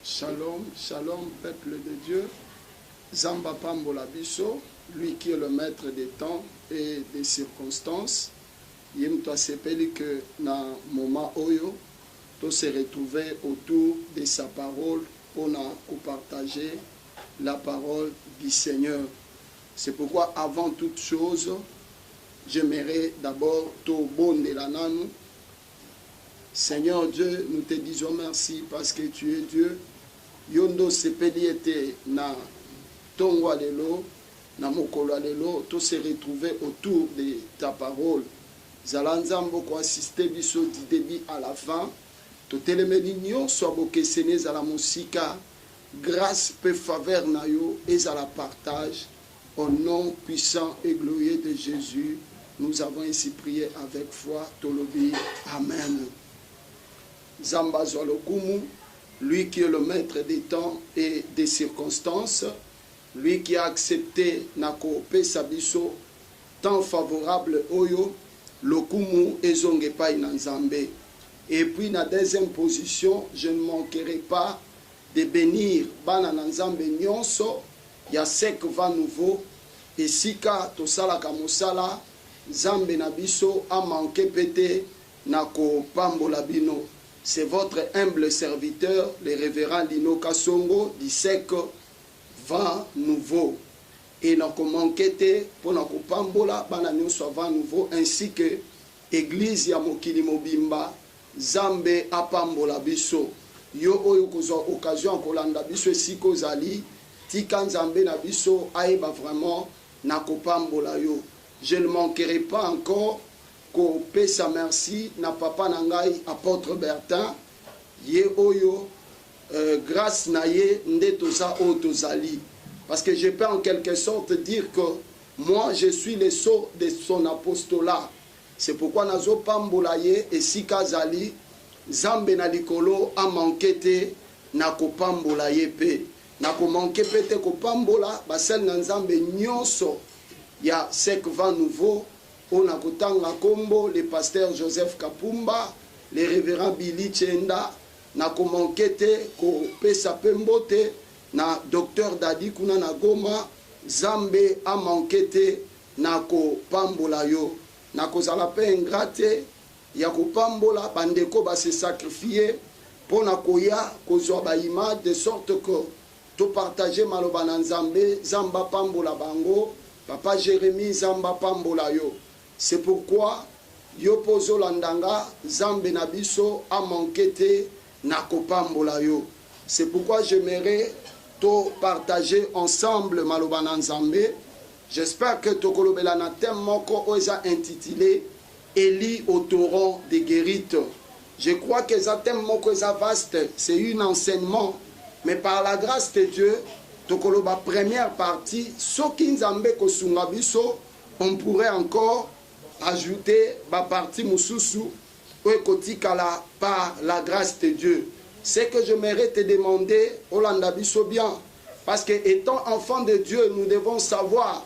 Shalom, shalom, peuple de Dieu. Zamba Pambola Biso, lui qui est le maître des temps et des circonstances. Yem toi sepeli que na moment oyo, to se retrouver autour de sa parole pour partager la parole du Seigneur. C'est pourquoi avant toute chose, j'aimerais d'abord to bon de la nanou. Seigneur Dieu, nous te disons merci parce que tu es Dieu. Yondo sepeli était na tongwa lelo, na mokolo lelo, to se retrouver autour de ta parole. Zalanzambo ko assister biso du début à la fin. To telemeli nyonso abokesene za la musika, grâce pe faveur na yo et za la partage. Au nom puissant et glorieux de Jésus, nous avons ainsi prié avec foi. Tolobi, Amen. Zamba Zolokumu, lui qui est le maître des temps et des circonstances, lui qui a accepté Nako Pesabiso, temps favorable Oyo, Lokumu et Zongepai Nanzambe. Et puis, na deuxième position, je ne manquerai pas de bénir Bana Nanzambe Nyonso, ya sek va nouveau, et Sika Tosala Kamosala, Zambe Nabiso a manqué pété Nako Pambolabino. C'est votre humble serviteur, le révérend Lino Kasongo, du sec vent nouveau. Et nous avons manqué pour nous pambola, nous soit vent nouveau, ainsi que l'église Yamokili Mobimba, Zambe Apambola Biso. Yo oyo kozo occasion kolanda biso siko zali, tika Zambe na biso aeba vraiment na kopambola yo. Je ne manquerai pas encore ko pesa merci na papa nangai apôtre Bertin ye oyo grâce na ye ndetoza otozali, parce que je peux en quelque sorte dire que moi je suis le sceau de son apostolat. C'est pourquoi nazo pambola ye et sikazali Zambe na likolo a manqué te na ko pambola ye pe na ko manqué pete ko pambola basel na Nzambe nyonso ya sek va nouveau. On a kotanga kombo le pasteur Joseph Kapumba, le révérend Billy Chenda, na komankete ko pesa pembote na docteur Dadi kuna na Goma, Zambe a mankete na ko pambola yo, na ko zala pe ingrate ya ko pambola bandeko ba se sacrifier pour na koya ko zo ba image de sorte que to partager maloba na Nzambe, Zamba pambola bango, papa Jérémie Zamba pambola yo. C'est pourquoi Yopozo Landanga, Zambe Nabiso a manqué na kopambola yo. C'est pourquoi j'aimerais to partager ensemble Malobanan Zambé. J'espère que Tokolobela na thème moko oza intitulé Élie au torrent des guérites. Je crois que ça thème moko oza vaste, c'est un enseignement, mais par la grâce de Dieu, Tokoloba première partie, Soki Nzambe kosunga biso, on pourrait encore ajouter ma partie Moussousou Kotikala par la grâce de Dieu. C'est que je mérite te demander, Olanda Bisso bien, parce que étant enfant de Dieu, nous devons savoir,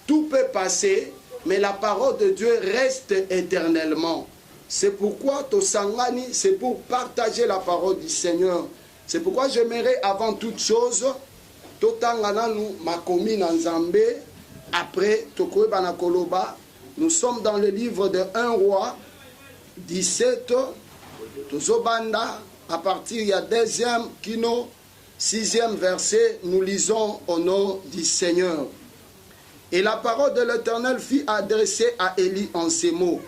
tout peut passer, mais la parole de Dieu reste éternellement. C'est pourquoi Tosangani, c'est pour partager la parole du Seigneur. C'est pourquoi j'aimerais avant toute chose, Totangana nous makomi Nzambe, après Tokoe Banakoloba. Nous sommes dans le livre de 1 roi 17, Tozobanda, à partir du 2e kino, 6e verset, nous lisons au nom du Seigneur. Et la parole de l'Éternel fut adressée à Élie en ces mots.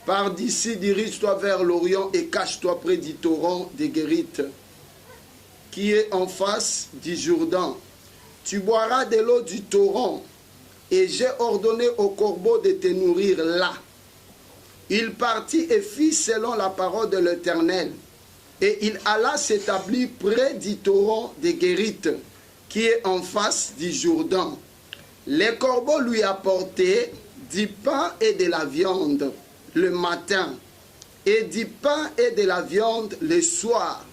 Pars d'ici, dirige-toi vers l'Orient et cache-toi près du torrent des Guérites, qui est en face du Jourdain. Tu boiras de l'eau du torrent. Et j'ai ordonné au corbeau de te nourrir là. Il partit et fit selon la parole de l'Éternel. Et il alla s'établir près du torrent des Guérites, qui est en face du Jourdain. Les corbeaux lui apportaient du pain et de la viande le matin, et du pain et de la viande le soir.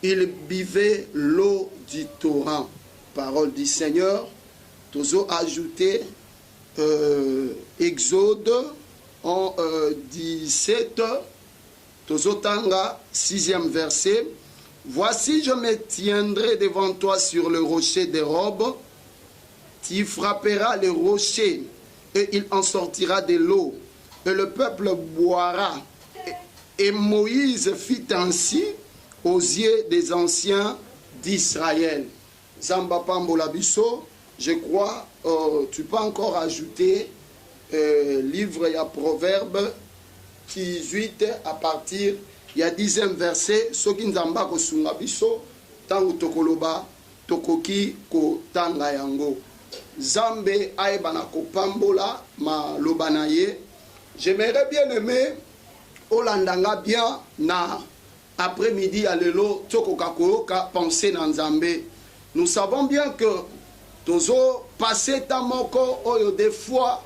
Il buvait l'eau du torrent. Parole du Seigneur. Tozo ajouté Exode en 17, Tozotanga, 6e verset. voici je me tiendrai devant toi sur le rocher des robes, tu frapperas le rocher et il en sortira de l'eau et le peuple boira. Et Moïse fit ainsi aux yeux des anciens d'Israël. Zamba Pambola Bisso, je crois, tu peux encore ajouter livre, il y a Proverbe 18 à partir, il y a 10e verset, Soki Nzamba Kosunga Bisso, Tangu Tokoloba, Tokoki Ko Tanga Yango. Zambe Aebana Kopambola, ma Lobanaye. J'aimerais bien aimer Olandanga bien na après-midi à l'élo Tokokakoka penser dans Zambé. Nous savons bien que Tozo passé tamoko oyo des fois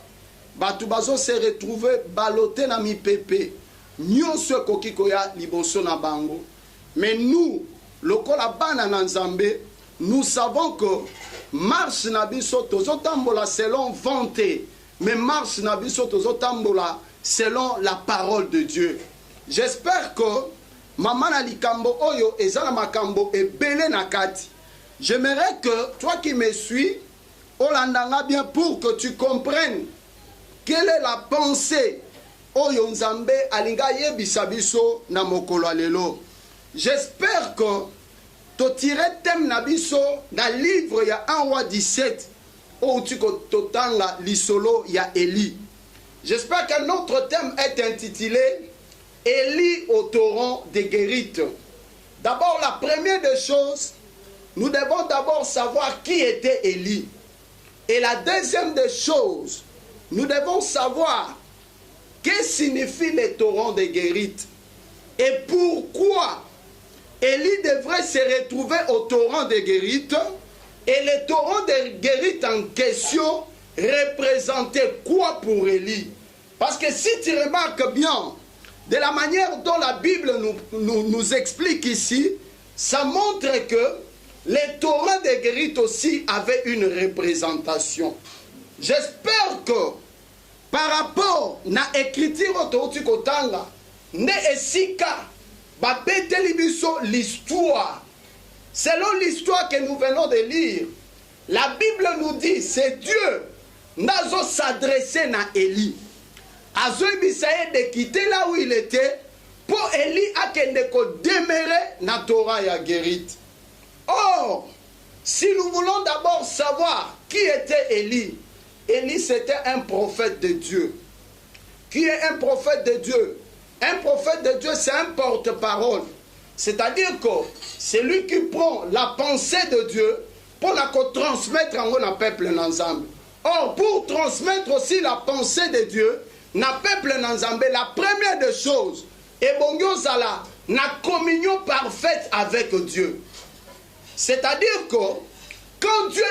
batubazo se retrouver baloté na mi pepe. Nyonso kokikoya liboso na bango. Mais nous, lokola bana na Nzambe, nous savons que marche na biso tozo tambola selon volonté, mais marche na biso tozo tambola selon la parole de Dieu. J'espère que maman na likambo oyo ezala makambo ebele na kati. J'aimerais que toi qui me suis, Olandanga bien pour que tu comprennes quelle est la pensée oyo Nzambe alinga yebisa biso na mokolo lelo. J'espère que to tirer thème na biso na livre ya 1 roi 17 où tu totanga lisolo ya Élie. J'espère que notre thème est intitulé Élie au torrent de Guérite. D'abord, la première des choses, nous devons d'abord savoir qui était Élie. Et la deuxième des choses, nous devons savoir que signifie le torrent de Guérite et pourquoi Élie devrait se retrouver au torrent de Guérite. Et le torrent de Guérite en question représentait quoi pour Élie? Parce que si tu remarques bien, de la manière dont la Bible nous explique ici, ça montre que les torrents de Guérite aussi avaient une représentation. J'espère que par rapport à l'écriture de Kotanga, ne esika babeteli biso l'histoire. Selon l'histoire que nous venons de lire, la Bible nous dit c'est Dieu nazo s'adresser à Élie. Azoïbisaye de quitter là où il était pour Élie akende ko demeurer na Torah ya Guérite. Or, si nous voulons d'abord savoir qui était Élie, Élie c'était un prophète de Dieu. Qui est un prophète de Dieu? Un prophète de Dieu c'est un porte-parole. C'est-à-dire que c'est lui qui prend la pensée de Dieu pour la transmettre en un peuple ensemble. Or, pour transmettre aussi la pensée de Dieu, na peuple ensemble, la première des choses, et bon zala, na communion parfaite avec Dieu. C'est-à-dire que quand Dieu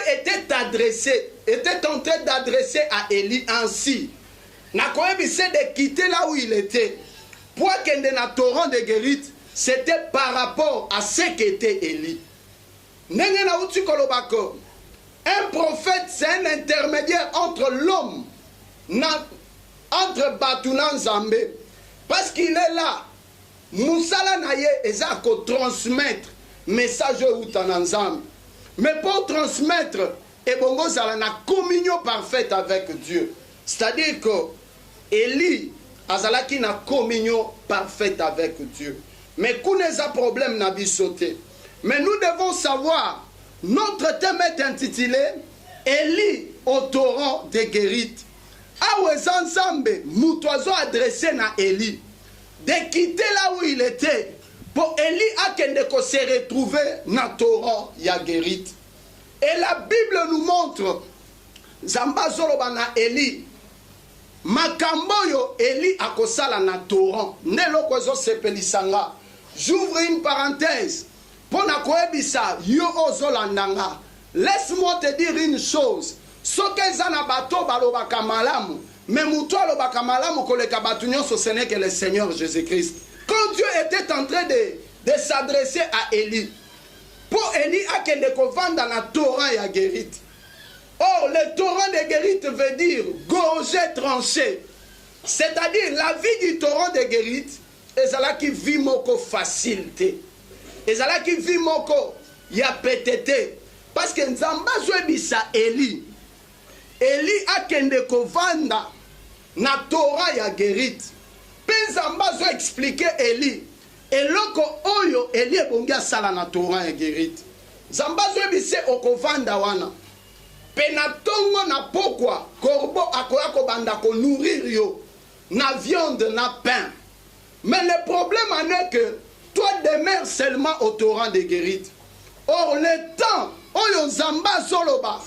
était en train d'adresser à Élie ainsi, na koyebise de quitter là où il était, pour qu'il ait un torrent de Guérite, c'était par rapport à ce qu'était Élie. Un prophète, c'est un intermédiaire entre l'homme, entre Batounan Zambé, parce qu'il est là. Moussala Naye est à transmettre message ou ensemble. Mais pour transmettre, et bongo zala na communion parfaite avec Dieu. C'est-à-dire que Élie azalaki na communion parfaite avec Dieu. Mais kouneza problème na bisoté. Mais nous devons savoir, notre thème est intitulé Élie au torrent de Guérite. Awezan Zambé, Moutouazo adressé na Élie, de quitter là où il était, pour Élie akendeko se retrouver na torrent ya Guérite. Et la Bible nous montre, Zamba Zoloba na Élie, Makamboyo Élie akosala na torrent, Nelo kwezo sepelisanga. J'ouvre une parenthèse, pour na koebisa yo ozolandanga. Laisse-moi te dire une chose. Soke zana bato balobaka malamu, mais muto alobaka malamu koleka batu nyonso, ce n'est que le Seigneur Jésus-Christ. Quand Dieu était en train de s'adresser à Élie, pour Élie akende ko vanda na torrent ya Guérite. Or, le torrent de Guérite veut dire gorgé, tranché. C'est-à-dire la vie du torrent de Guérite, ezala qui vit moko facilité. ezalaki vie moko ya pétété parce que nzamba zoebisa Eli akende kovanda na Torah ya Guérite pe nzamba zo expliquer Eli eloko oyo Eli ebongi asala na Torah ya Guérite nzamba zoebise okovanda wana pe na tongo na pokwa corbeau akoya kobanda ko nourrir yo na viande na pain. Mais le problème en est que toi demeures seulement au torrent de Guérite. Or le temps oyo nzamba zoloba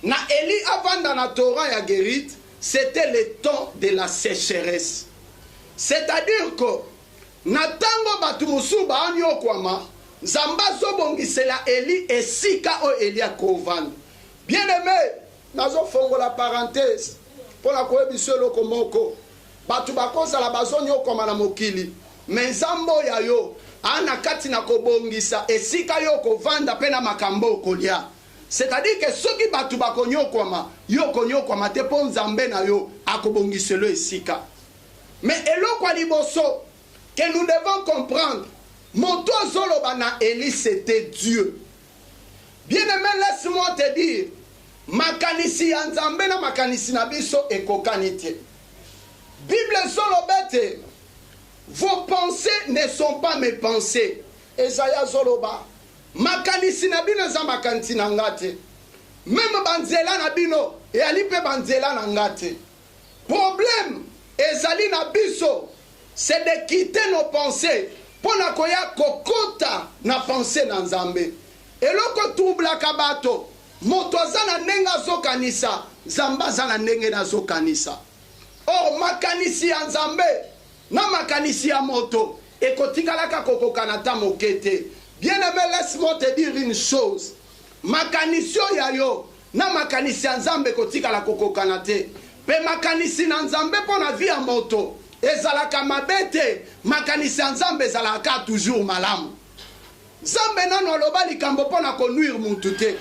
na Eli avanda na torrent ya Guérite, c'était le temps de la sécheresse. C'est-à-dire que na tango batu musu ba anyokwama nzamba zobongisela Eli esika o Eli akovanda. Bien aimé, nazo fongo la parenthèse pour la koyebiso loko moko. Batu bakoza la bazonyo koma na mokili. Mais nzambo ya yo ana kati na kobongisa esika yo kovanda pe na makambo kolia. C'est-à-dire que ceux qui batu bakonyo koma yo konyo koma te po nzambe na yo akobongiselo esika. Mais eloko liboso que nous devons comprendre, moto zoloba na Eli c'était Dieu. Bien-aimé, laisse-moi te dire, makanisi ya nzambe na makanisi na biso ekokanite. Bible zolobete, vos pensées ne sont pas mes pensées. Esaïa zoloba, makanisi na bino za makanisi na ngate. Même banzela na bino, e alipe banzela na ngate. Problème, ezali na biso, c'est de quitter nos pensées pour na koya kokota na pensée na nzambe. Eloko trouble kabato, moto azana nenga zokanisa, zamba zana nenge na zokanisa. Or makanisi ya nzambe na makanisi ya moto ekotikalaka kokokanata mokete. Bien-aimé, laisse-moi te dire une chose. Makanisi ya yo na makanisi ya nzambe kotikala kokokanate. Pe makanisi na nzambe pona vie ya moto ezalaka mabete, makanisi ya nzambe ezalaka toujours malamu. Nzambe nano aloba likambo pona konuire mutu te.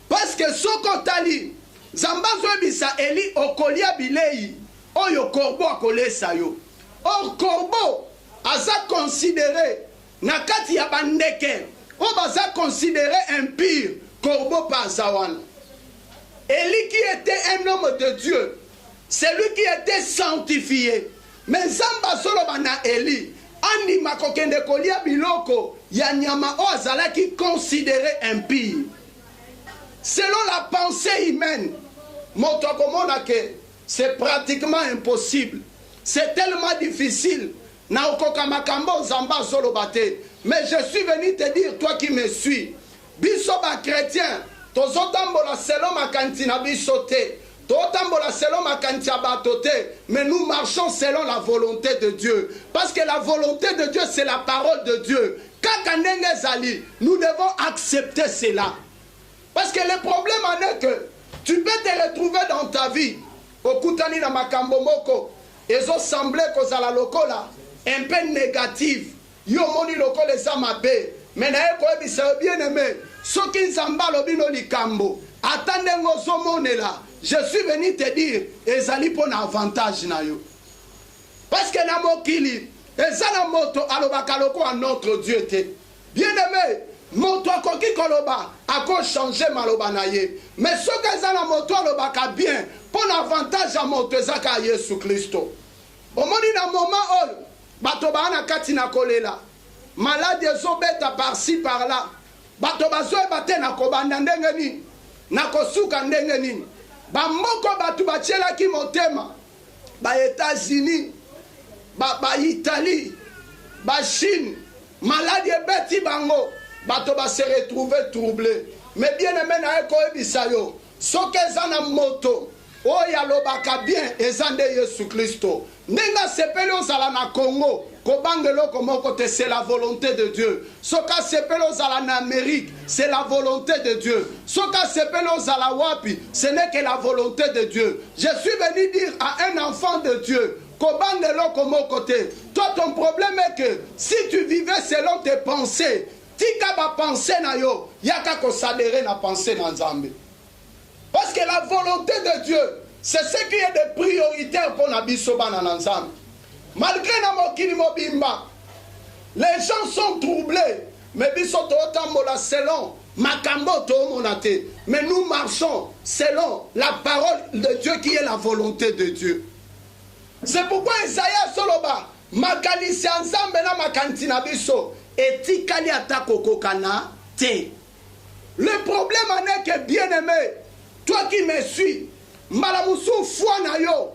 Parce que soko tali nzamba zoebisa Eli okolia bilei oyo corbeau akolesa yo. Or corbeau aza considéré na kati ya bandeke o baza considéré impur corbeau pa zawana. Eli qui était un homme de Dieu, c'est lui qui était sanctifié. Mais nzamba zoloba na Eli andima kokende kolia biloko ya nyama o azalaki considéré impur. Selon la pensée humaine, moto komona ke c'est pratiquement impossible. C'est tellement difficile. Na okoka makambo nzamba zolobate. Mais je suis venu te dire, toi qui me suis, biso ba chrétien, tozotambola selon makanti na biso te. Totambola selon makanti abato te. Mais nous marchons selon la volonté de Dieu. Parce que la volonté de Dieu, c'est la parole de Dieu. Kaka ndenge zali, nous devons accepter cela. Parce que le problème en est que tu peux te retrouver dans ta vie. Okutani na makambo moko ezo semblé kozala lokola un peu négative yo moni lokola eza mabe mais na eko ebisa bien aimé soki nzamba lobino likambo atande ngozo monela je suis venu te dire ezali pona avantage na yo parce que na mokili ezala moto alobaka loko a notre Dieu te bien aimé moto akoki koloba ako changer maloba na ye mais soki ezala moto alobaka bien pour l'avantage à Montezaka Yesu Christo. Omoni na moment oyo bato bana kati na kolela. Malade ezobeta par-ci par-là. Bato bazoyeba na kobanda ndenge nini. Na kosuka ndenge nini. Ba moko bato batielaki motema. Ba États-Unis, ba Italie, ba Chine. Malade ebeti bango. Bato ba se retrouver troublé. Mais bien aimé na eko ebisa yo. Soke zana moto. Oh yalobaka bien ezande Yesu Christo. Nenga sepele ozala na Congo, kobangelo komoko te c'est la volonté de Dieu. Soka sepele ozala na Amérique, c'est la volonté de Dieu. Soka sepele ozala wapi, ce n'est que la volonté de Dieu. Je suis venu dire à un enfant de Dieu, kobangelo komoko te. Toi ton problème est que si tu vivais selon tes pensées, tika ba pensée na yo, yaka ko s'adhérer na pensée na Nzambe. Parce que la volonté de Dieu, c'est ce qui est de prioritaire pour Nabisoba Nananzam. Malgré Namokini Mobimba, les gens sont troublés Mais biso totambola selon makambo tomonate. Mais nous marchons selon la parole de Dieu qui est la volonté de Dieu. C'est pourquoi Isaïe soloba makanisi nzambe na makantina biso etikali atako kokana te. Le problème est que bien-aimé, toi qui me suis, malamusu foi na yo,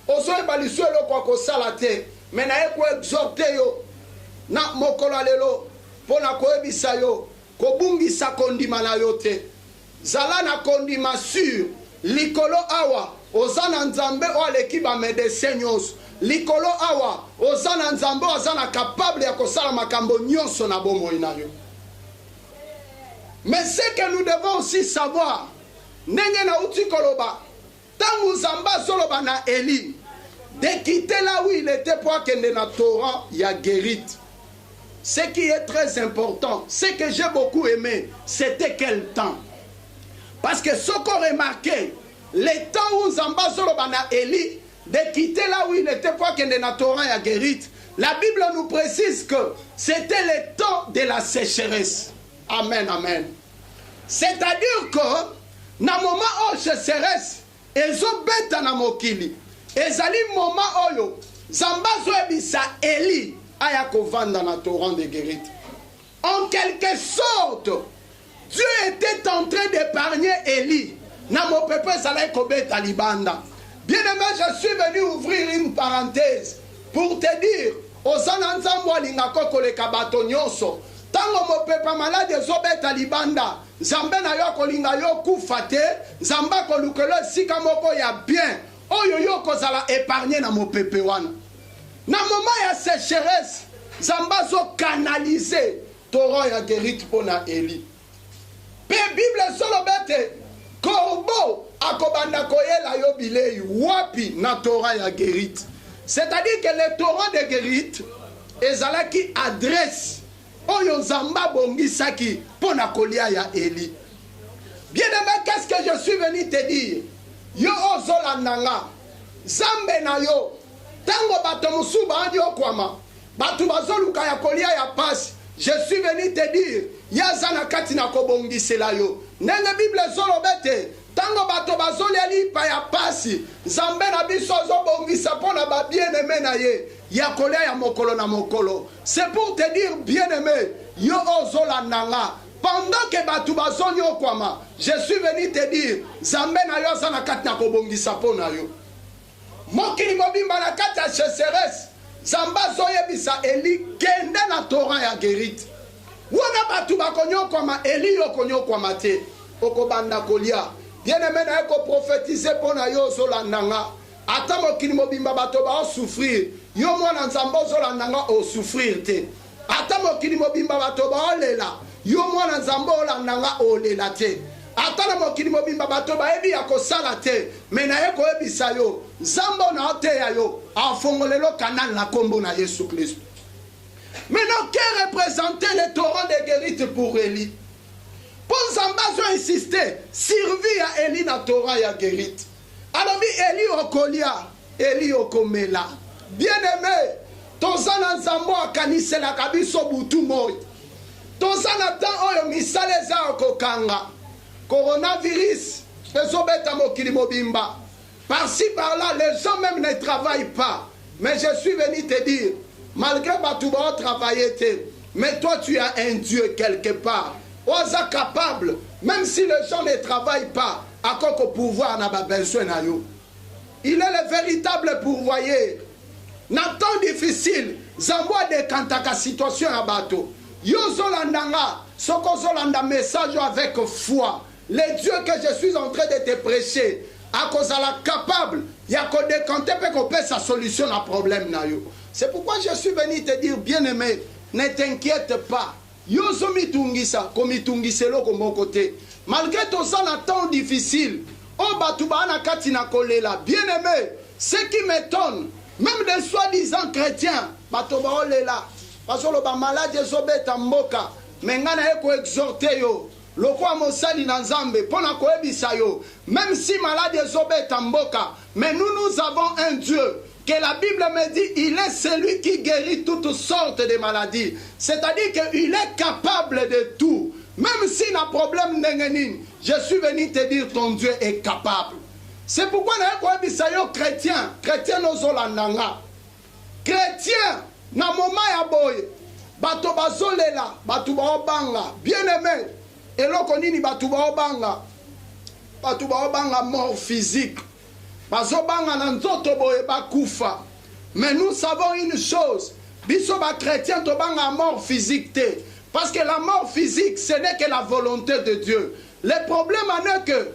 oso ebaliso lo kwa kosala te, mais na ko exhorter yo na mokolo lelo pona ko ebisa yo, ko bungisa kondima na yo te. Zala na kondima sur likolo awa ozana nzambe o aleki ba médecin nyonso. Likolo awa ozana nzambe ozana capable ya kosala makambo nyonso na bomoi na yo. Mais ce que nous devons aussi savoir, nenge na uti koloba, tangu zamba soloba na Eli, de quitter là où il était pour akende na Torah ya Guérit. Ce qui est très important, ce que j'ai beaucoup aimé, c'était quel temps? Parce que ce qu'on remarquait, les temps où zamba soloba na Eli, de quitter là où il était pour akende na Torah ya Guérit, la Bible nous précise que c'était le temps de la sécheresse. Amen, amen. C'est-à-dire que, na moment où sécheresse, ils ont bêta na mokili. Et ali moment oyo, zambazo ebisa Eli, aya kovanda na torrent de Guérit. En quelque sorte, Dieu était en train d'épargner Eli. Na mo pepe zalai kobeta libanda. Bien-aimé, je suis venu ouvrir une parenthèse pour te dire, ozana nzambo alingako koleka bato nyonso. Tango mo pepa malade zobeta libanda, Zambe na yo kolinga yo kufate, Zamba kolukelo sika moko ya bien, oyo yo kozala épargné na mo pepe wana. Na moment ya sécheresse, Zamba zo canaliser Torah ya Guérit pona Eli. Pe Bible solo bete, korbo akobanda koyela yo bilei wapi na Torah ya Guérit. C'est-à-dire que le Torah de Guérit ezala qui adresse oyo zamba bongisaki pona kolia ya Eli. Bien-aimé, qu'est-ce que je suis venu te dire? Yo ozolandanga zambe na yo tango bato musuba andi okwama batu bazoluka ya kolia ya pasi. Je suis venu te dire yazana kati na kobongisela yo nenge Bible zolobete tango bato bazolia lipa ya pasi zambe na biso zobongisa pona ba bien-aimé na ye ya kolia ya mokolo na mokolo. C'est pour te dire bien-aimé, yo ozolandanga pendant que batu bazoni okwama, je suis venu te dire zambe na yo sana kati na kobongisa pona yo. Mokili mobimba na kati ya sécheresse, zamba zoyebisa Eli kende na Torah ya Guérit. Wana batu bakonyo okwama Eli yo konyo okwama te okobanda kolia. Bien-aimé na eko prophétiser pona yo ozolandanga. Ata mokili mobimba bato ba souffrir, yo mwana nzambe ozolandanga o souffrir te. Ata mokili mobimba bato ba olela, yo mwana nzambe olandanga olela te. Ata na mokili mobimba bato ba ebi ya kosala te, mena ye ko ebisa yo, nzambe na ote ya yo, afongolelo kanal na kombo na Yesu Christ. Maintenant, que représentait le torrent de Guérit pour Eli? Pour Zambazo insister, servir à Eli na Torah ya Guérit. Alors, Eli okolia, Eli okomela. Bien-aimé, tozana nzambo akanise la kabiso butu moi. Tozana tan oyo misale za okokanga. Coronavirus, ezobeta mokili mobimba. Par-ci, par-là, les gens même ne travaillent pas. Mais je suis venu te dire, malgré Batouba travailler, mais toi tu as un Dieu quelque part. Oza capable, même si les gens ne travaillent pas, à quoi que pouvoir n'a pas besoin na yo. Il est le véritable pourvoyeur. Dans temps difficile, Zamboa de kantaka situation à bateau. Yo zolandanga, soko zolanda message avec foi. Le Dieu que je suis en train de te prêcher, à cause de la capable, il y a qu'on décanter pour qu'on peut sa solution à problème na yo. C'est pourquoi je suis venu te dire, bien-aimé, ne t'inquiète pas. Yo zo mitungisa, comme mitungiselo comme mon côté. Malgré tout ça, dans temps difficile, oh batuba na katina kolela, bien-aimé, ce qui m'étonne, même des soi-disant chrétiens, batuba olela, parce que le malade ezobeta mboka, mais ngana eko exhorter yo. Lokwa mosali na nzambe pona koebisa yo, même si malade ezobeta mboka, mais nous avons un Dieu que la Bible me dit, il est celui qui guérit toutes sortes de maladies. C'est-à-dire qu'il est capable de tout. Même s'il a un problème, je suis venu te dire, ton Dieu est capable. C'est pourquoi nous sommes chrétiens. Chrétiens, nous sommes chrétiens, na moment ya boye. Bato bazolela, bato baobanga. Bien aimé. Et là, konini bato baobanga. Bato baobanga mort physique. Bazobanga na nzoto boye bakufa. Mais nous savons une chose. Biso ba chrétien to banga mort physique te. Parce que la mort physique, ce n'est que la volonté de Dieu. Le problème est que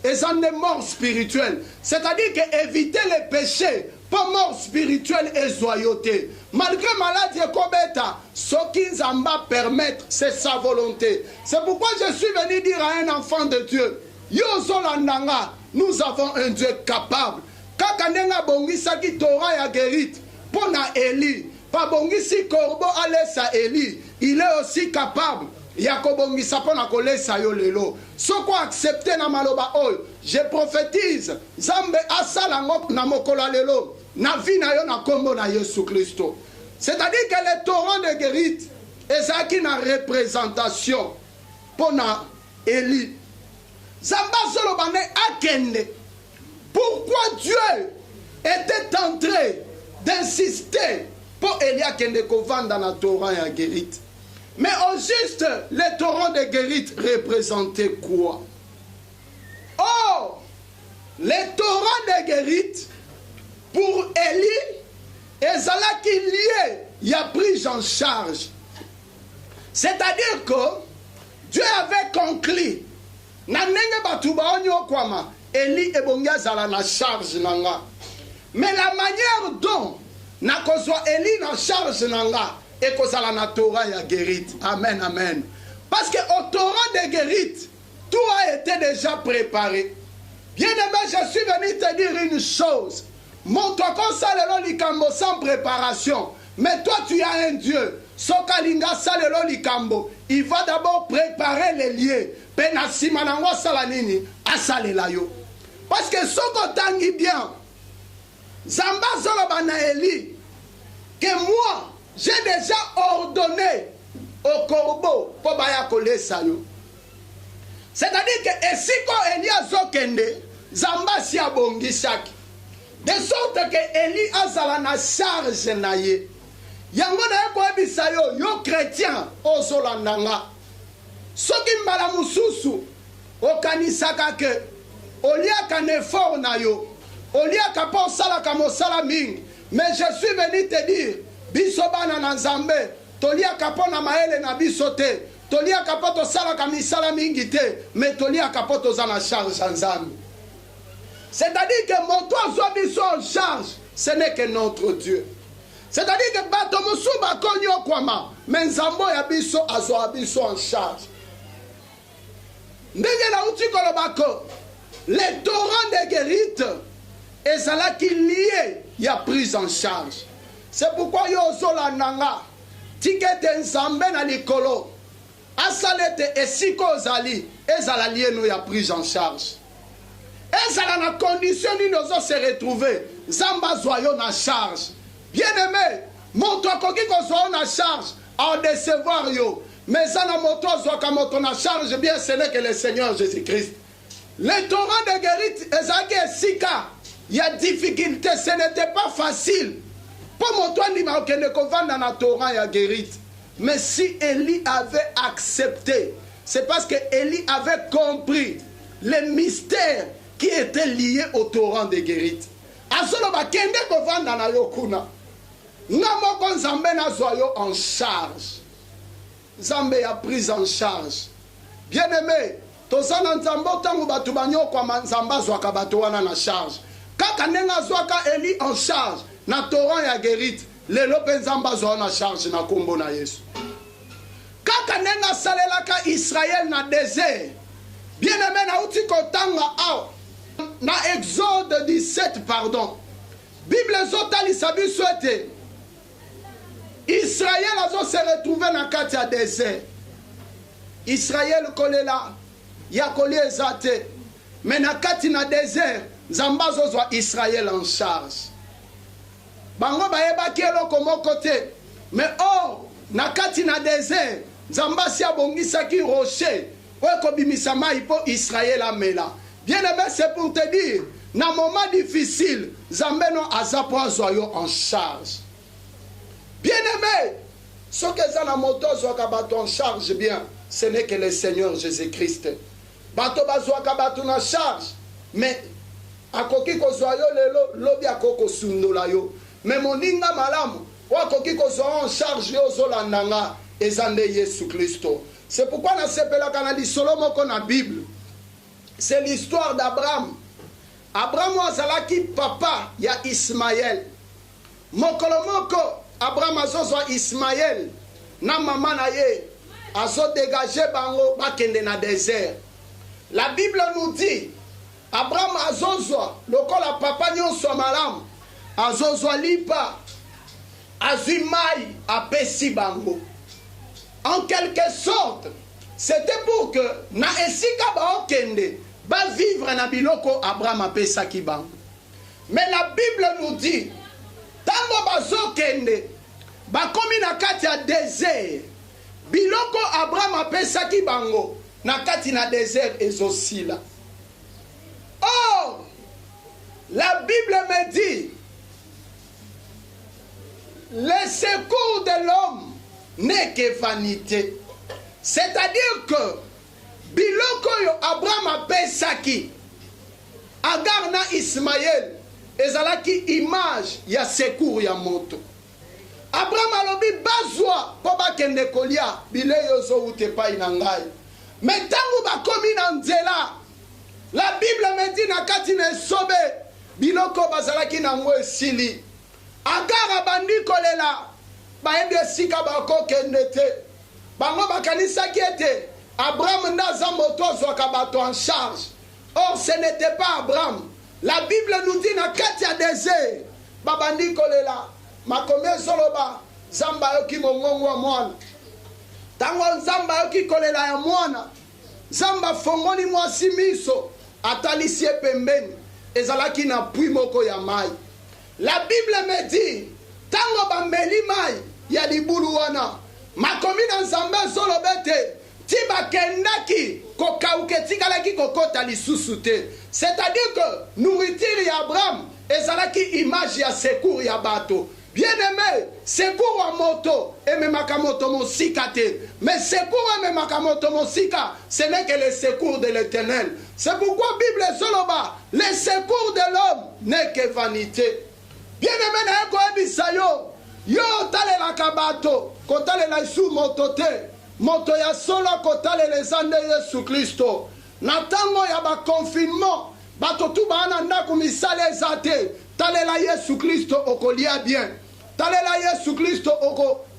ils ont des morts spirituelles. C'est-à-dire qu'éviter les péchés, pas mort spirituelle et joyauté. Malgré maladie et kobeta, ce qui Nzamba permettre, c'est sa volonté. C'est pourquoi je suis venu dire à un enfant de Dieu, Yozolandanga, nous avons un Dieu capable. Kakanenga bongisa ki Torah ya guérit, pona Eli, pa bongisi korbo alesa Eli, il est aussi capable. Yakobongisa pona kolesa yo lelo. Soko accepter na maloba oyo, je prophétise, Zambe asala ngok na mokola lelo, na vi na yo na kombo na Yesu Christo. C'est-à-dire que les torrents de guérite, ezaki na représentation pona Eli. Zamba solo bane akende. Pourquoi Dieu était en train d'insister pour Eli akende kovanda na torrent ya guérite? Mais au juste, les torrents de guérite représentaient quoi? Oh, les torrents de guérite, pour Eli, ezala qui lié, il a pris en charge. C'est-à-dire que Dieu avait conclu, na nenge batu baonyo kwama, Eli ebonga zala na charge nanga. Mais la manière dont na kozwa Eli na charge nanga, et que ça la Torah ya guérite. Amen, amen. Parce que au Torah de guérite, tout a été déjà préparé. Bien aimé, je suis venu te dire une chose. Mon toko salelo likambo sans préparation. Mais toi, tu as un Dieu. Sokalinga salelo likambo. Il va d'abord préparer les lieux. Penasima nango salanini asalela yo. Parce que soko tangi bien. Zamba zolobana Eli. Que moi, j'ai déjà ordonné au corbeau pour baya kolesa yo. C'est-à-dire que esiko Eli azokende, Zamba si abongisaki. De sorte que Eli azala na charge na ye. Yango na yeko ebisa yo, yo chrétien ozolandanga. Soki mbala mususu, okanisaka ke, oliaka n'effort na yo, oliaka pa osalaka mosala mingi. Mais je suis venu te dire, biso bana na Nzambe, toliaka po na maele na biso te, toliaka po tosalaka misala mingi te, mais toliaka po toza na charge Nzambe. C'est-à-dire que mon toi soit biso en charge, ce n'est que notre Dieu. C'est-à-dire que bato musu bakonyo kwama, mais Nzambo ya biso azwa biso en charge. Ndenge na uti kolobako, les torrents de guérite, et cela qui lié, il y a prise en charge. C'est pourquoi yo zola nanga, tikete Nzambe na likolo, asalete esiko zali, ezala lié nous y a prise en charge. Ezala na condition ni nous se retrouver, Zamba zoyo na charge. Bien aimé, mon toi koki ko zoyo na charge, à décevoir yo. Mais ça na moto zoka moto na charge, bien ce n'est que le Seigneur Jésus-Christ. Les torrents de guérite, ezaki esika, il y a difficulté, ce n'était pas facile. Pour mon toit, il m'a dit que na torrent ya guérite. Mais si Eli avait accepté, c'est parce que Eli avait compris les mystères qui étaient liés au torrent de guérite. Asolo ba kende ko vanda na yokuna. Ngamo kon Nzambe na zoyo en charge. Nzambe a pris en charge. Bien aimé, tozana Nzambo tangu batu banyo kwa Nzamba zwaka batu wana na charge. Kaka nenga zwaka Eli en charge. Na torrent ya guérite, lelo penzamba zo na charge na kombo na Yesu. Kaka nenga salelaka Israël na désert. Bien aimé na uti kotanga aw. Na Exode 17 pardon. Bible zotali sabi souhaité. Israël a se retrouvé na kati ya désert. Israël kolela ya kolie zate. Mais na kati na désert nzambe azozwa Israël en charge. Bango bayebaki eloko moko te, mais or na kati na désert nzambe asi abongisaki rocher oyo ekobimisa mai mpo Israël amela. Bien aimé, c'est pour te dire, na moment difficile nzambe no aza po azwa yo en charge. Bien aimé, ce que ça na moto azwaka bato en charge bien, ce n'est que le Seigneur Jésus-Christ. Bato bazwaka bato na charge, mais akoki kozwa yo lelo lobi akoko sundola yo. Mais moninga malamu wakoki kozwa en charge yo zolandanga ezande Yesu Kristo. C'est pourquoi na sepelaka na lisolo moko na Bible. C'est l'histoire d'Abraham. Abraham azalaki papa ya Ismaël. Mokolo moko Abraham azozwa Ismaël na mama na ye azo dégager bango bakende na désert. La Bible nous dit Abraham azozwa lokola papa nyonso malamu azozwa lipa azwi mai apesi bango. En quelque sorte, c'était pour que na esika baokende ba vivre na biloko Abraham apesaki bango. Mais la Bible nous dit tango bazokende bakomi na kati ya désert biloko Abraham apesaki bango na kati na désert ezosila. Or la Bible me dit le secours de l'homme n'est que vanité. C'est-à-dire que biloko yo Abraham apesaki Agar na Ismaël ezalaki image ya secours ya moto. Abraham alobi bazwa po bakende kolia bile yo zo utepai na ngai. Mais tango bakomi na nzela, la Bible me dit na kati na esobe biloko bazalaki na ngo esili. Agar abandi kolela bayebi esika bakokende te. Bango bakanisaki ete Abraham ndaza moto azwaka bato en charge. Or ce n'était pas Abraham. La Bible nous dit na kati ya désert babandi kolela makomi ezoloba zamba yoki mongongo ya mwana. Tango nzamba yoki kolela ya mwana zamba fongoli mwasi miso atalisi ye pembeni ezalaki na pui moko ya mai. La Bible me dit tango bameli mai ya libulu wana makomi na nzambe ezolobete ti bakendaki kokauke tikalaki kokota lisusu te. C'est-à-dire que nourriture ya Abraham ezalaki image ya secours ya bato. Bien aimé, secours à moto et même moto mosika te. Mais secours et même moto mosika, ce n'est que le secours de l'Éternel. C'est pourquoi Bible soloba, le secours de l'homme n'est que vanité. Bien aimé na eko ebisa yo, yo talela kabato, kotalela isu moto te. Moto ya solo kotalela zande Yesu Kristo. Na tango ya ba confinement, bato tu bana ndako misale ezate. Talela Yesu Kristo okolia bien. Talela Yesu Kristo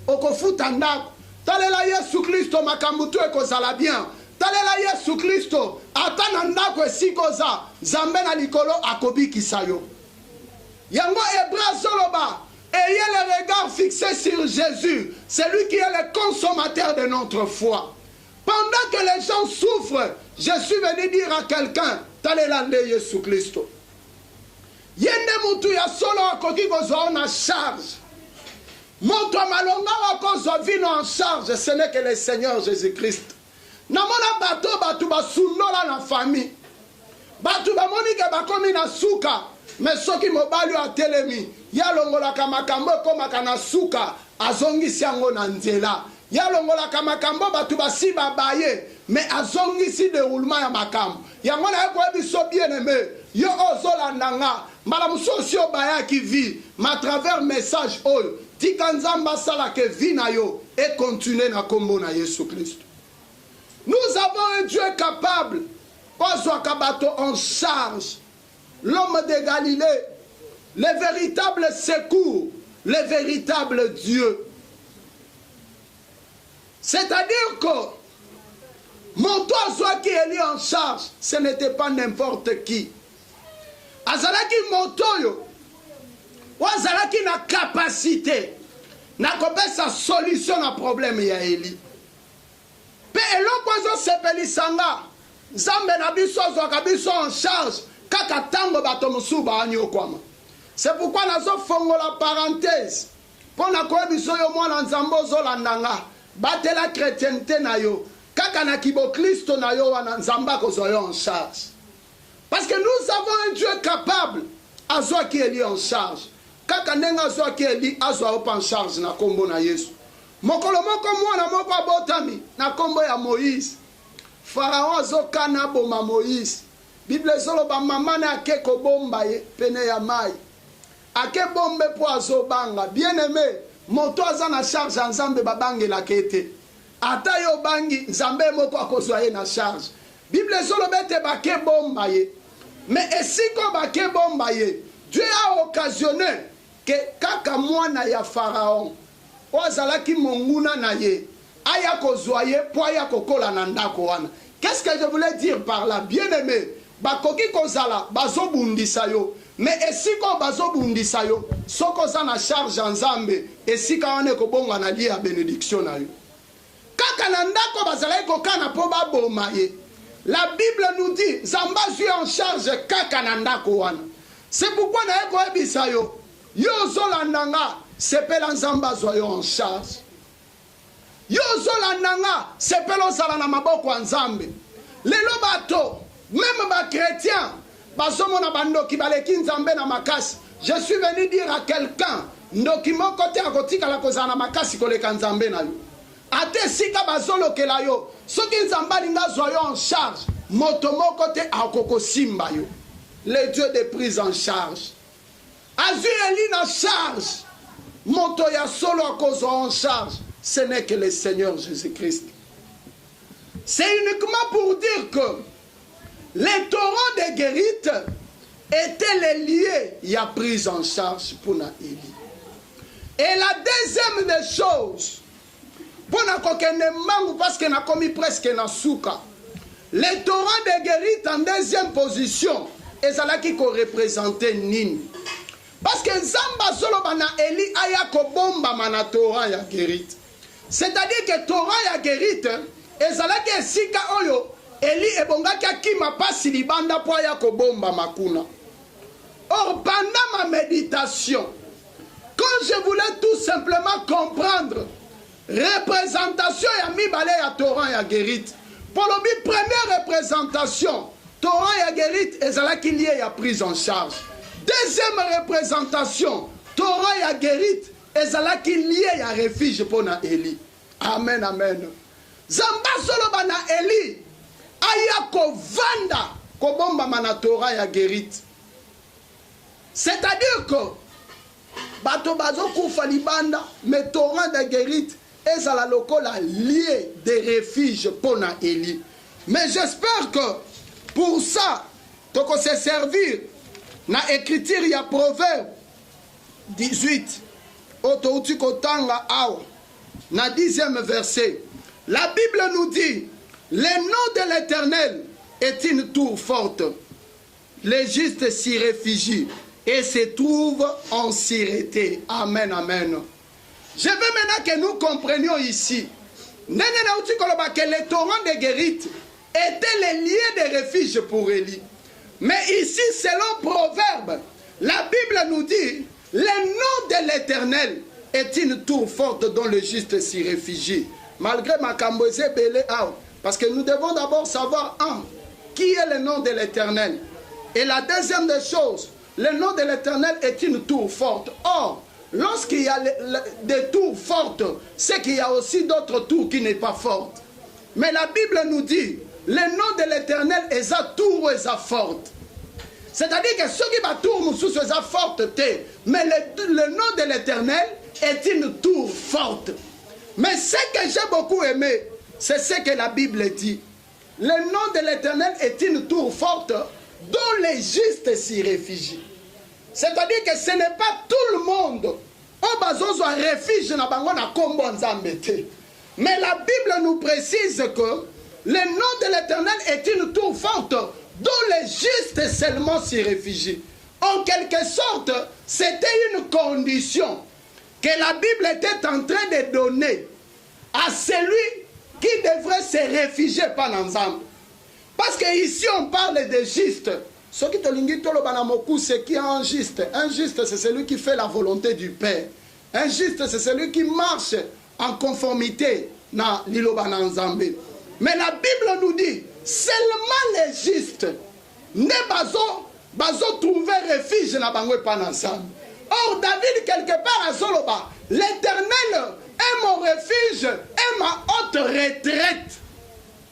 oko futa ndako. Talela Yesu Kristo makambutu ekozala bien. Talela Yesu Kristo atana ndako esikoza zambe na likolo akobikisa yo. Yango Hébreu soloba, ayez le regard fixé sur Jésus, celui qui est le consommateur de notre foi. Pendant que les gens souffrent, je suis venu dire à quelqu'un, talela nde Yesu Kristo. Yende mutu ya solo akoki kozwa na charge. Moto malonga wakozwa vino en charge, ce n'est que le Seigneur Jésus-Christ. Namona bato batu basundola na famille. Batu bamoni ke bakomi na suka, mais soki mobali a telemi, ya longola kamakambo komaka na suka, azongisi yango na nzela. Ya longola kamakambo batu basi babaye, mais azongisi déroulement ya makambo. Yango na yeko biso bien aimé, yo ozolandanga. Madame Sosio Baya qui vit, à travers message oyo, tikanzamba sala ke vi na yo et continue na kombo na Yesu Christ. Nous avons un Dieu capable, Kabato en charge, l'homme de Galilée, le véritable secours, le véritable Dieu. C'est-à-dire que mon toit qui est lié en charge, ce n'était pas n'importe qui. Azalaki motoyo wazalaki na capacité na kopesa solution na problème ya Eli pe eloko zo sepelisanga Nzambe na biso zwaka biso en charge kaka tango bato mosusu baanyokwama. C'est pourquoi nazo fongo la parenthèse pour na koyebiso yo mwana nzambe ozolanda nga batela chrétienté na yo kaka na kibo Kristo na yo wana nzamba kozwa yo en charge. Parce que nous avons un Dieu capable azwa qui est en charge. Kaka nenga azwa qui est azwa op en charge na kombo na Yesu. Mokolo moko mwana moko abotami na kombo ya Moïse. Pharaon azokana boma Moïse. Bible zoloba mama na ake kobomba ye pene ya mai. Ake bombe po azobanga. Bien aimé, moto aza na charge nzambe babangela kete. Ata yo bangi nzambe moko akozwa ye na charge. Bible zoloba te bake bomba ye. Mais esiko bake bomba ye, Dieu a occasionné que kaka mwana ya Pharaon ozalaki monguna na ye aya kozwa ye po aya kokola na ndako wana. Qu'est-ce que je voulais dire par là? Bien aimé, bakoki kozala bazobundisa yo, mais esiko bazobundisa yo soko za na charge nzambe esika wana kobonga na lia bénédiction na yo. Kaka na ndako bazalaki kokana po baboma ye. La Bible nous dit Zamba suis en charge kaka na ndako wana. C'est pourquoi na eko ebisa yo yo zolandanga sepela nzamba zwa yo en charge. Yo zolandanga sepela ozala na maboko ya nzambe. Lelo bato même ba chrétien bazomona bandoki baleki nzambe na makasi. Je suis venu dire à quelqu'un ndoki moko te akotika la kozala na makasi koleka nzambe na yo. Ate sika bazolokela yo soki nzambe alinga zwa yo en charge moto moko te akoko simba yo. Le Dieu de prise en charge azwi eli na charge moto ya solo akozwa en charge. Ce n'est que le Seigneur Jésus-Christ. C'est uniquement pour dire que les torrents de guérite étaient les liés y a prise en charge pour na Élie. Et la deuxième des choses pour na kokende mangu parce que na commis presque na souka. Les torrents de guérite en deuxième position et ça là qui représentait Nini. Parce que Zamba solo bana Eli aya ko bomba mana torrent ya guérite. C'est-à-dire que torrent ya guérite et ça là qui sika oyo Eli ebonga kakima pasi libanda po aya ko bomba makuna. Or pendant ma méditation, quand je voulais tout simplement comprendre représentation ya mibale ya torrent ya guérite. Pour le première représentation, torrent ya guérite ezalaki lié ya prise en charge. Deuxième représentation, torrent ya guérite ezalaki lié ya refuge pour na Eli. Amen, amen. Zamba solo bana Eli aya ko vanda ko bomba mana torrent ya guérite. C'est-à-dire que bato bazo kufa libanda mais torrent de guérite ezala lokola lié de refuge pour na Eli. Mais j'espère que pour ça toko se servir na écriture ya Proverbe 18 otouti kotanga awa na 10e verset. La Bible nous dit le nom de l'Éternel est une tour forte. Les justes s'y réfugient et se trouvent en sûreté. Amen, amen. Je veux maintenant que nous comprenions ici que les torrents de guérite étaient les lieux de refuge pour Élie. Mais ici, selon Proverbe, la Bible nous dit le nom de l'Éternel est une tour forte dont le juste s'y réfugie. Malgré ma cambosée belé out. Parce que nous devons d'abord savoir qui est le nom de l'Éternel. Et la deuxième des choses, le nom de l'Éternel est une tour forte. Or, lorsqu'il y a des tours fortes, c'est qu'il y a aussi d'autres tours qui n'est pas fortes. Mais la Bible nous dit, le nom de l'Éternel est sa tour et sa forte. C'est-à-dire que ceux qui battent tour sous sa forte, mais le nom de l'Éternel est une tour forte. Mais ce que j'ai beaucoup aimé, c'est ce que la Bible dit. Le nom de l'Éternel est une tour forte dont les justes s'y réfugient. C'est-à-dire que ce n'est pas tout le monde qui a un refuge dans la combo nzambete. Mais la Bible nous précise que le nom de l'Éternel est une tour forte dont les justes seulement s'y réfugient. En quelque sorte, c'était une condition que la Bible était en train de donner à celui qui devrait se réfugier par l'ensemble. Parce qu'ici on parle des justes, Ce qui te lingi toloba na moku, c'est qui est injuste. Injuste, c'est celui qui fait la volonté du Père. Injuste, c'est celui qui marche en conformité na liloba na Nzambe. Mais la Bible nous dit, seulement les justes ne bazo trouver refuge na bango pa na Nzambe. Or David quelque part à Zoloba, l'Éternel est mon refuge et ma haute retraite.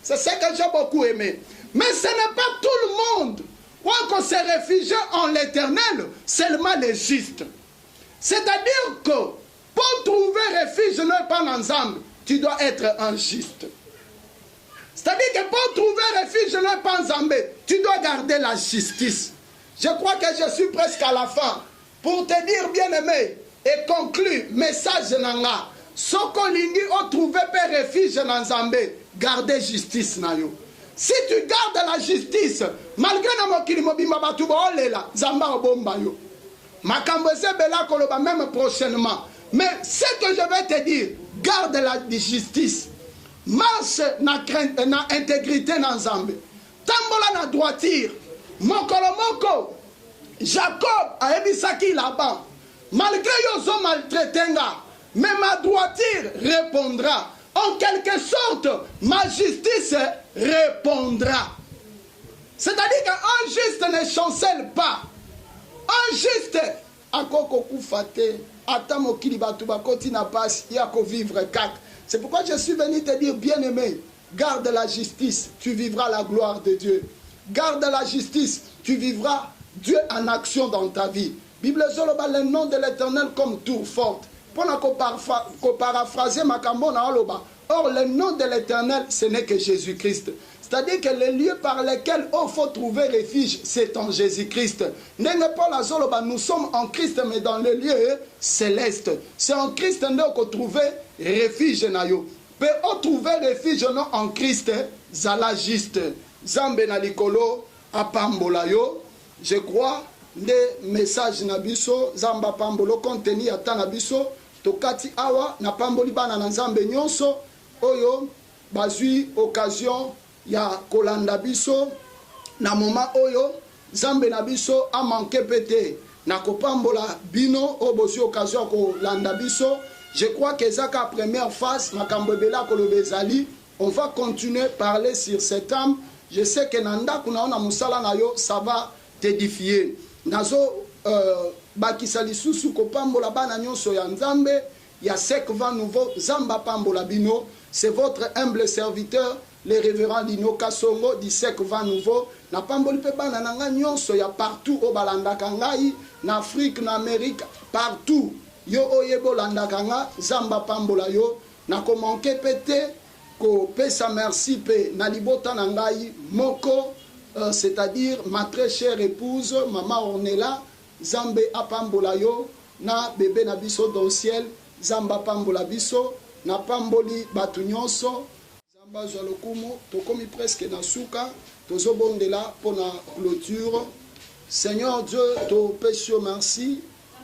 C'est ce que j'ai beaucoup aimé. Mais ce n'est pas tout le monde qu'on se réfugie en l'Éternel, seulement les justes. C'est-à-dire que pour trouver refuge ne pas ensemble, tu dois être un juste. C'est-à-dire que pour trouver refuge ne pas ensemble, tu dois garder la justice. Je crois que je suis presque à la fin. Pour te dire, bien-aimé, et conclure, message nanga. Sokolingi o trouvé per refuge dans Nzambe, gardez justice na yo. Si tu gardes la justice, malgré na mokili mobimba batu ba olela, Nzamba obomba yo. Makambo se bela koloba même prochainement. Mais ce que je vais te dire, garde la justice. Marche na intégrité na Nzambe. Tambola na droiture. Mokolo moko. Jacob a ebisaki là-bas. Malgré yozo maltraitenga, mais ma droiture répondra. En quelque sorte, ma justice répondra. C'est-à-dire qu'un juste ne chancelle pas. Un juste, akoko kufate, atamo kilibatuba kotina passe, yako vivre kak. C'est pourquoi je suis venu te dire, bien-aimé, garde la justice, tu vivras la gloire de Dieu. Garde la justice, tu vivras Dieu en action dans ta vie. Bible zoloba le nom de l'Éternel comme tour forte. Pour paraphraser Makambo na oloba. Or le nom de l'Éternel, ce n'est que Jésus-Christ. C'est-à-dire que le lieu par lequel il faut trouver refuge, c'est en Jésus-Christ. Nous sommes en Christ, mais dans le lieu céleste. C'est en Christ qu'on trouve refuge. Peut trouver refuge en Christ, zala juste. Zambe na likolo apambola yo. Je crois des messages nabiso zamba pambolo contenu ata nabiso tokati awa na pamboli bana na Nzambe nyonso oyo bazui occasion ya kolanda biso na moment oyo Nzambe na biso a manqué pété na kopambola bino o bosi occasion kolanda biso. Je crois que zaka première phase makambo bela kolobezali, on va continuer à parler sur cet âme. Je sais que nanda kunaona musala na yo ça va t'édifier. Nazo bakisa lisusu kopambola bana nyonso ya Nzambe ya sek va nouveau zamba pambola bino. C'est votre humble serviteur le révérend Lino Kasongo di sek va nouveau na pamboli pe bana nanga nyonso ya partout au balandaka ngai na Afrique na Amérique partout yo oyebo landaka nga zamba pambola yo na komanke pété ko pesa merci pe na libota na ngai moko. C'est-à-dire ma très chère épouse, Maman Ornella, Zambe apambola yo, na bébé na biso dans le ciel, Zamba pambola biso, na pamboli batu nyonso, Zamba jalokumo, tokomi presque na suka, tozo bondela pour la clôture. Seigneur Dieu, to pesio merci,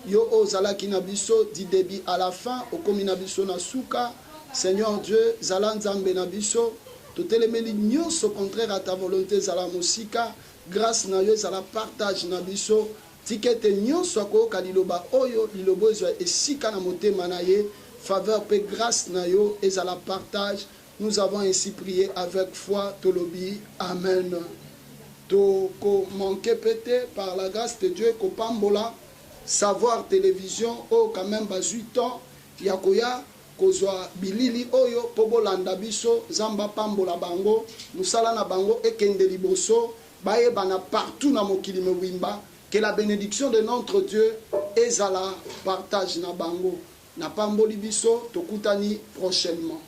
yo ozala ki na biso di début à la fin, okomi na biso na suka. Seigneur Dieu, zala Nzambe na biso. Tout élément nyonso contraire à ta volonté zala musika grâce na yo zala partage na biso tikete nyonso ko kaliloba oyo lilobo zo esika na motema na ye faveur pe grâce na yo et zala partage. Nous avons ainsi prié avec foi tolobi amen. To ko manqué pété par la grâce de Dieu ko pambola savoir télévision o quand même bas 8 ans yakoya kozwa bilili oyo pobolanda biso zamba pambola bango musala na bango ekende liboso baye bana partout na mokili mobimba. Que la bénédiction de notre Dieu ezala partage na bango na pamboli biso tokutani prochainement.